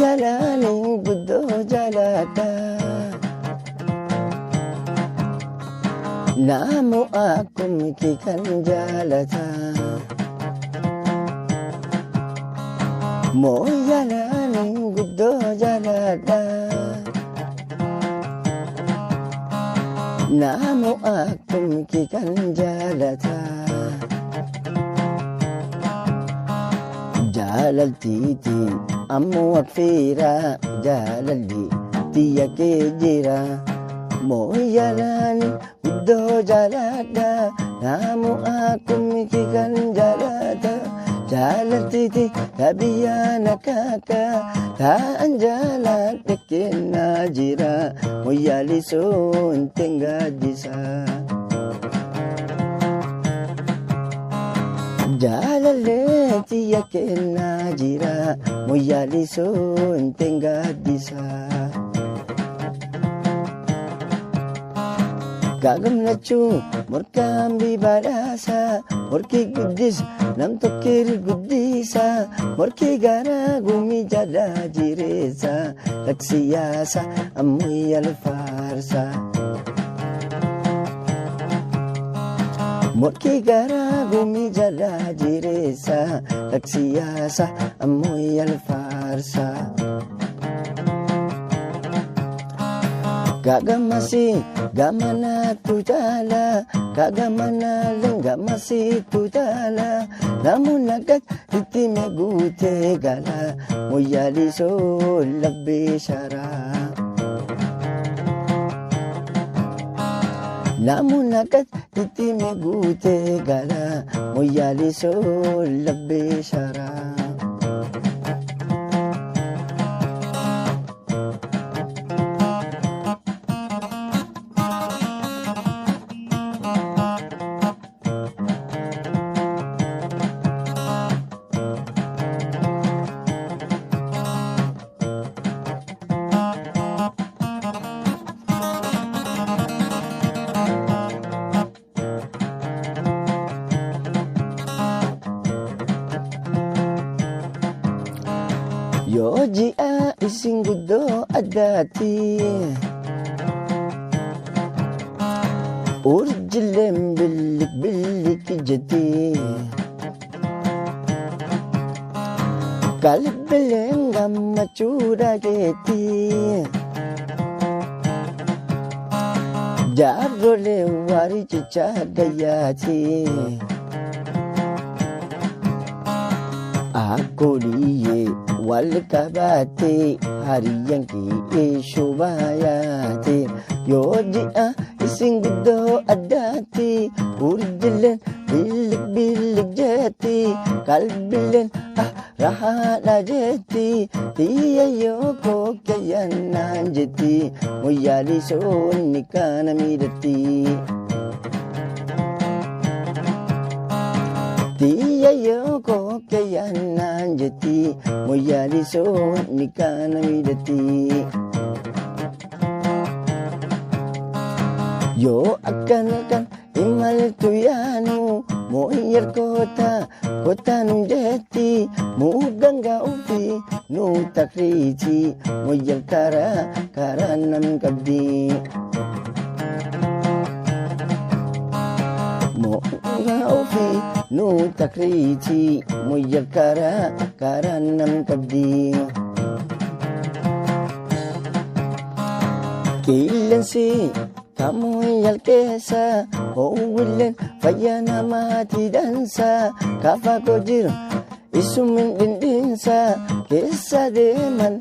Mooyyalee guddoo jaalladha. Namu akkuma kee kan jaalata. Mooyyalee guddoo jaalladha. Namu akkuma kee kan jaalata. Jaalaltiiti ammoo affeera jaalalli biyya kee jira. Mooyyalee guddoo jaalladha. Namu akkuma kee kan jaalata. Jaalaltiiti biyya nakaka ta'an jaaladha kennaa jira. Mooyyalee soon tengaadisa. Jaalalleetti kennaa jira. Mooyyalee soon tengaadisa. Gagamlachuu morkaan bibaadhaasa. Morkii guddis nam tokkeeri guddisa. Morkii garaa gumii jalaa jireessa. Laksiyaasa Mooyyalee faarsa. Morkii garaa gumii jalaa jireessa. Laksiyaasa Mooyyalee faarsa. Gagamasi gamanaatu jaala. Kagamanaaleen gamasiitu jaala. Namoonni nagat itti meeguutee gala. Mooyyalee soo labbee sharaa. Namoonni nagat itti meeguutee gala. Mooyyalee soo labbee sharaa. Yoo ji'a isin guddoo addaati. Urjileen bilik bilik jetti. Qalbileen gammachuudha jetti. Jaarrolee waarii cichaa gayyaati. Akkooliyyee wal qabaatee hariyyaan kee shubayaate. Yoo ji'a isin guddoo addaati. Urjileen bilik bilik jetti. Qalbileen rahaadha jetti. Tiyya yoo kokkeeyyanaan jetti. Mooyyalee soonni kana miidhatti. Tiyya yoo kokkeeyyanaan jetti. Mooyyalee soonni kana miidhatti. Yoo akkana kan imaltu yaanu. Mooyyalee kootaa nuun jetti. Muugangaa ofii nu takriiti. Mooyyalee karaa nam qabdi. Muugangaa ofii nu takriiti. Mooyyalee karaa nam qabdi. Qilleensi kan Mooyyalee keessa. Howwileen fayyaa namaatti dansa. Kaafaa jira isumin dhindhinsa. Keessa deeman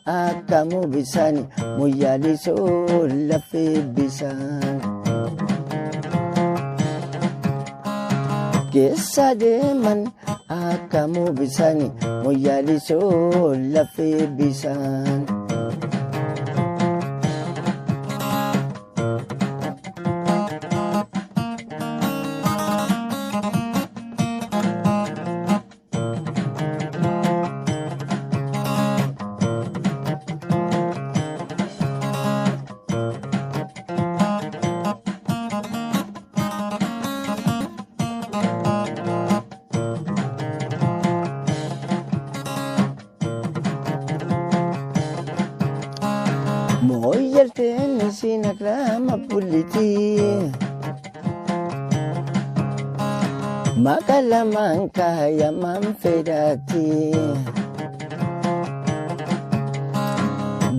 akkam bisaan. Mooyyalee soo lafee bisaan. Keessa deeman akkam bisaan. Mooyyalee soo lafee bisaan. gama pulliti makalaman kayaman fedati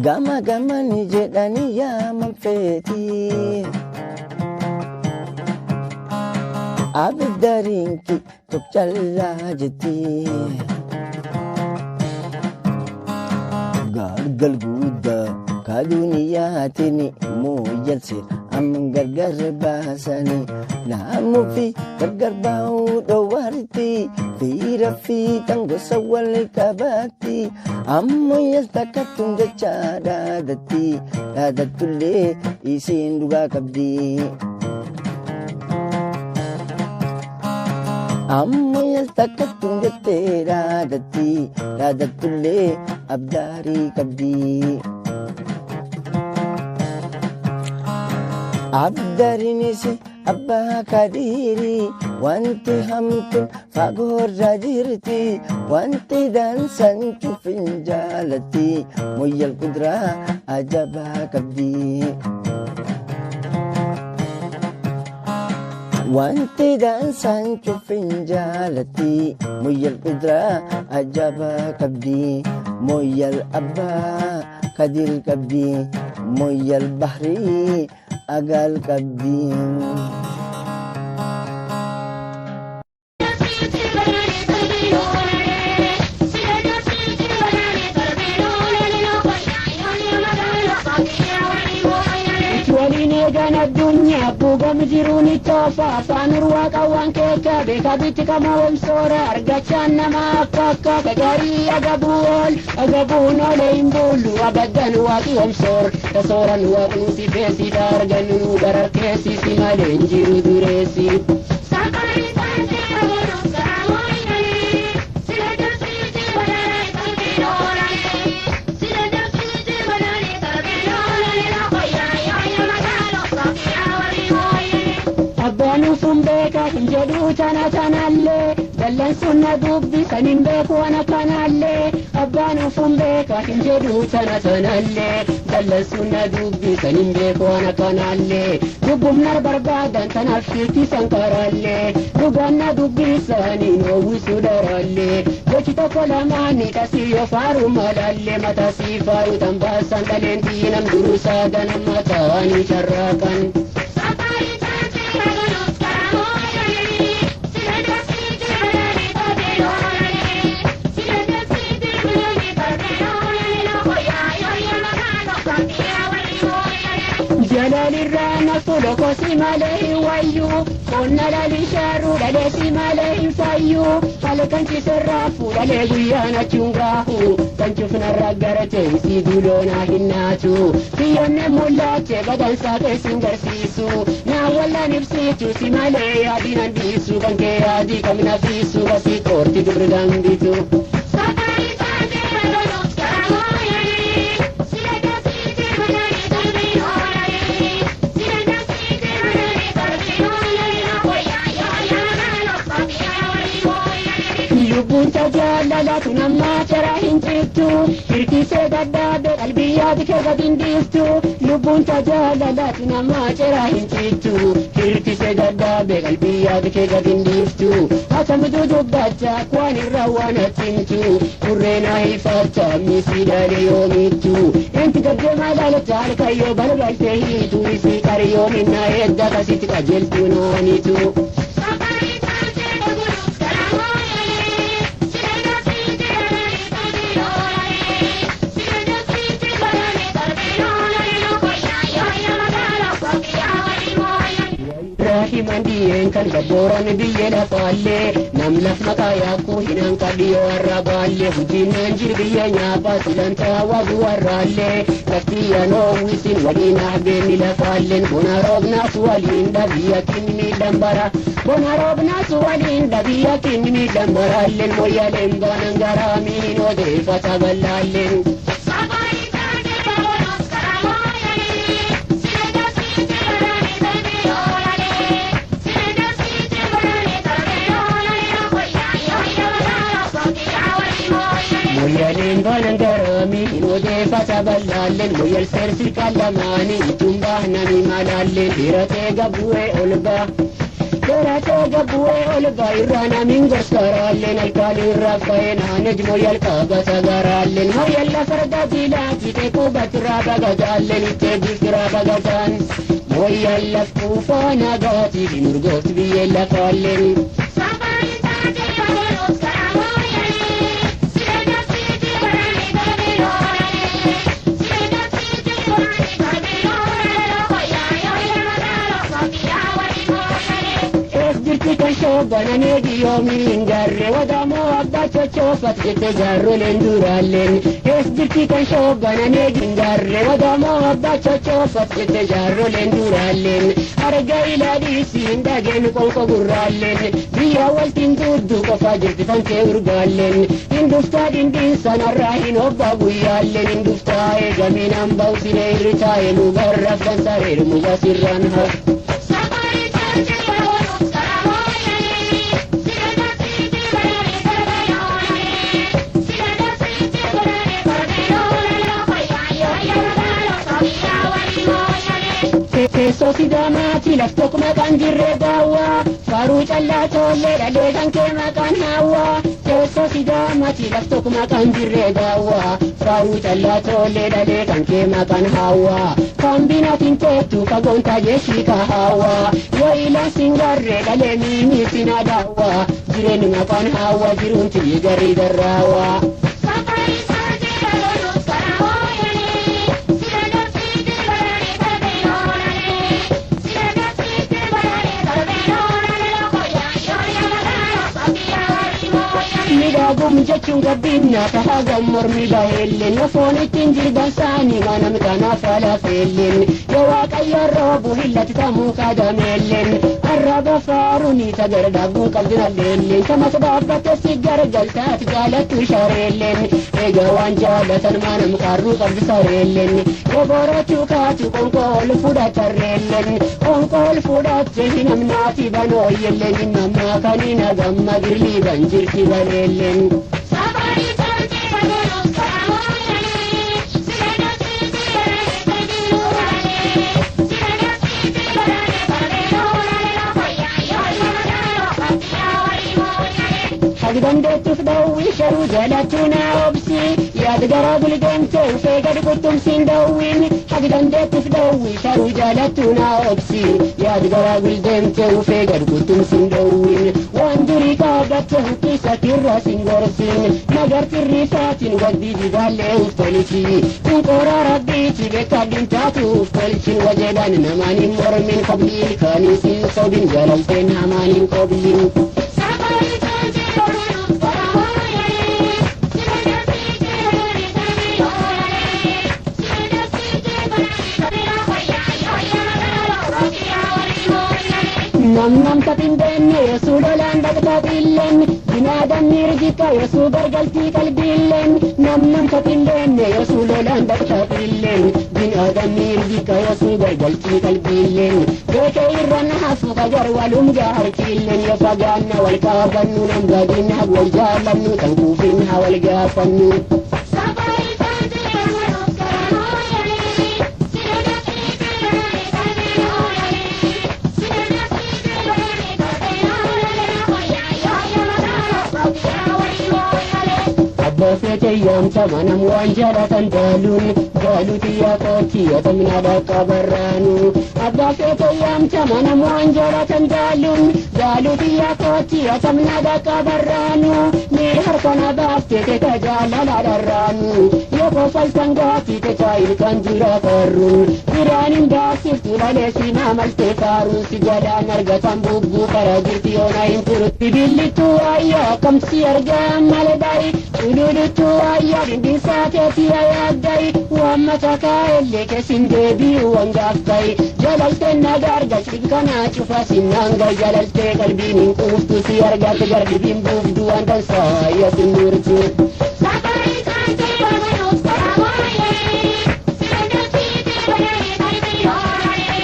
gama gama ni jedhani yaman feti abdarinki tokkalla jeti gargal gudda ka duniyatini mooyalse amman gargar baasani naamu fi gargar baa'uu dhowarti fiira fi tangosa wal qabatti ammoyal takkatun jecha dhaadatti dhaadattullee isiin dhugaa qabdi ammoyal takkatun jettee dhaadatti dhaadattullee abdaarii qabdi abdariinisi abbaa kadhiiri wanti hamtuun fagoorra jirti wanti dansan cufin jaalatti moyyal kuduraa ajabaa qabdi wanti dansan cufin jaalatti moyyal kuduraa ajabaa qabdi moyyal abbaa kadir qabdi moyyal bahrii agal qabdi Eegan addunyaa buugam jiruun ittoofa afaan urwaaqa waan keeka beeka bitti qamoom soora argachaan nama akka gagarii agabuun oole hin bullu abaddan waaqi omsoor tasooran waaqnuusi feesita argannu garar keessisi malee hin jiru dureessi. Fumbeka hinjedhu tanallee dallansuunna dubbi sanin beeku ana kanallee abbaanu fumbeka hinjedhu tanallee dallansuunna dubbi sanin beeku ana kanallee dubbumna barbaadan tanaaf shirti sankarallee dhuganna dubbi isaanii noowwisu darallee gochi tokko lamaanii tasii yoo faaru malallee matasii faaru tambaasan dhaleentii nam durusaa ganamma ta'anii carraaqan. Jalalirrana fuloko si malee wayyu qonna lalisharu dalee si malee fayyu halkan si sarrafu dalee guyyaana chungahu kan cufna raggarate si duloona hinnaatu biyyoonne mul'ache badansaa keessin garsiisu naa wallaan ibsitu si malee yaadinan dhiisu kan kee yaadii kamna fiisu basii qoorti durri gambitu. Lubbuun jaallalatu nama jara hin jirtu hirkisee dadhaabee qalbiyyaati kee gad hin dhiiftu lubbuun jaallalatu nama jara hin jirtu hirkisee dadhaabee qalbiyyaati kee gad hin dhiiftu akkamitu dubbachaa waan irra waan atimtu kurreenaa hifatta miisiidhaalee yoomittu enti gaddeemaa ilaalachaa halkayyoo balbaltee hiitu isii qariyoo minnaa eegda kasitti qajeeltuu noonitu. Mandiyeen kan gabbooran biyya lafaallee nam laf maqaa yaakuu hinan kadhiyoo warra baallee hojiinnaan jir biyya nyaaphaa silantaa wagu warraallee laftiya noowwisin waliin ahbeenni lafaalleen bona roobnaas waliin dhabiyya kinni dambara bona roobnaas waliin dhabiyya kinni dambaraalleen moyyaleen baanan garaamiin odeeffata ballaalleen. Mooyyaleen banan garami Inodee fatabalaalleen Mooyyal seersi qalamaanii Itumbaa nami malaalleen Dhiratee gabbu'ee olba Dhiratee gabbu'ee olba Irraa namiin gorsaraalleen Alkaanii irraa fayeenaanej Mooyyal qabata garaalleen Mooyyal lafarda diilaati Teekuubatirraa bagataalleen Itteebiiftiraa bagataan Mooyyal laftuufaa nagaati Dinurgoofti biyyeen lafaalleen Banane diyomin garre wadamo abba chochofat jette jarrolen durallen esditi kan sho banane gingarre wadamo abba chochofat jette jarrolen durallen arga iladi sindagen kolko gurrallen biya waltin tuddu qofa jirti tan ke urgallen indufta dindin sanarrahin obba guyallen indufta egamin ambawsine irritaye mugarraf kan sarer mugasirran ha Teessoo sidaamaati laftook maqaan jirree daawwaa Faaruu callaa tollee dhalee kan kee maqaan haawwaa Teessoo sidaamaati laftook maqaan jirree daawwaa Faaruu callaa tollee dhalee kan kee maqaan haawwaa Kan binaatiin teettu fagoon taajeessi ka haawwaa Yoo ilaan singarree dhalee miimii sina daawwaa Jireenyi maqaan haawwaa jiruun tiyyi garii darraawaa Midagum jechuun gabbinna tahagam mormi bahellen Yofoon ittiin jirban saanii manam kanaaf alaafellen Yoo waaqayyo roobu hillatti tamuu kaadameellen Arraba faaruni tagardaaguu qabdinalleellen Kamas dhaabbatte si gargaltaati jaalattu shareellen Eega waan jaalatan manam qarruu qabdi sareellen Yoo borachuu kaatu qonqool fudhatarreellen Qonqool fudhatte hinamnaati banooyyellen Innammaa kanina gamma girlii ban jirti baneen Sabari tanti bagolos karamoyale Sirena siti barane tabiluhale Sirena siti barane tabiluhale Lokoya yoy managalo Kaptiya wali moyale Hagdan deetuuf dawwi sharuu jalatuna obsi Yaad gara guldeemte ufee gad quttumsiin dawwin Hagdan deetuuf dawwi sharuu jalatuna obsi Yaad gara guldeemte ufee gad quttumsiin dawwin Waan durii qaadatte huqqisa tirra singorsin Nagartirri saatin waddi dibaallee uftolchi Tunqoora rabbiiti beekadhin taatu uftolchin Wajeedhaan namaanin mormin qobliin Kaanisin sobin jalalteen hamaanin qobliin Sabari tanti bagolos karamoyale Sirena siti barane tabiluhale Sirena siti barane tabiluhale Yoy managalo Kaptiya wali moyale Nam tapindenne Yesu lolaan dhaqxaaxilleen Binaadan mirgika Yesu gargaltii qalbiilleen Nam tapindenne Yesu lolaan dhaqxaaxilleen Binaadan mirgika Yesu gargaltii qalbiilleen Beeke irra nahafu qagar walum gaarkiilleen Yoo fagaanna wal qaabannu nam gadinna wal jaalannu tan kuufinna wal gaafannu Sabari tanti bagolos karamoyale Sirena siti barane tabiluhale Sirena siti barane tabiluhale Lokoya yoy managalo Kaptiya wali moyale Abba fete yamta manam waan jaalatan daaluun Gaaluutiyaa kooti yotamina dhaqa barraanu Abba fete yamta manam waan jaalatan daaluun Gaaluutiyaa kooti yotamina dhaqa barraanu Miir harkana baaftete tajaalala dharraanu Yoo kofaltan gaafite chaayilkan jira farruun Biraanin baasiftu laleesi maamaltee faaruun Si jalaan argatan bubbuu kara jirti yoona hin turu Bibillitu ayyaa kamsi argaa maledaayi Ululutu ayyaa dindin saateeti ayaaddayi Wammata kaa'ellee keessin deebi'u wangaaftay Jalalteen naga argachuuf kana cufa sinnanga Jalaltee qalbiin hin quuftu si argate gardibiin buufdu waan dansaa yookiin nurtu Sabari tanti bagolos karamoyale Sirena siti barane tabiluhale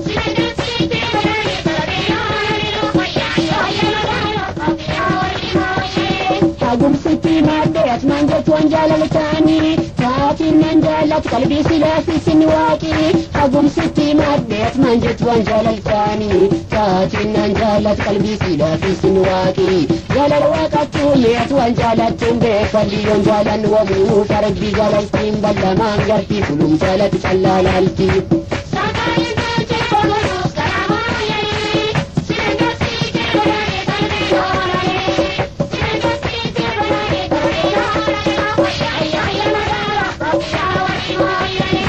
Sirena siti barane tabiluhale Lokoya yoy managalo Kaptiya wali moyale هقوم ستي مادت من جت وانجال الثاني تاتي من جالت قلبي سلافي سنواكي هقوم ستي مادت من جت وانجال الثاني تاتي من جالت قلبي سلافي سنواكي جال الوقت ميت وانجالت بيك واليوم جالا وابو فربي جالتين بل ما انقرتي كلهم جالت شلالالتي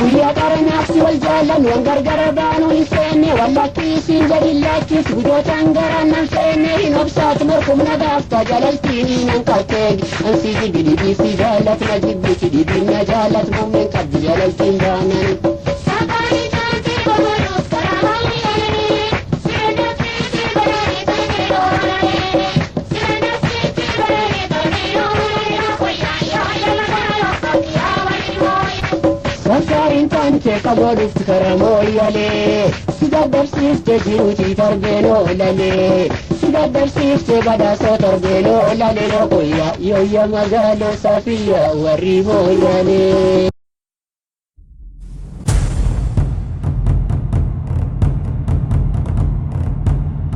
ويا قرناس والجلن وانقرقر بانو يسيني ولا كيسين جليلاتي سودو تنقرنا نسيني نبسات مركم نقافتا جللتيني ننقلتين انسيجي بلي بيسي جالت نجد بيكي دي بينا جالت مؤمن قد جللتين بانن سكرين تانتي قبولك كرمويالي سيدادر سيفتي جيروتي تربينو لالي سيدادر سيفتي بدا سو تربينو لالي نقويا يويا مغالو صافية وريمويالي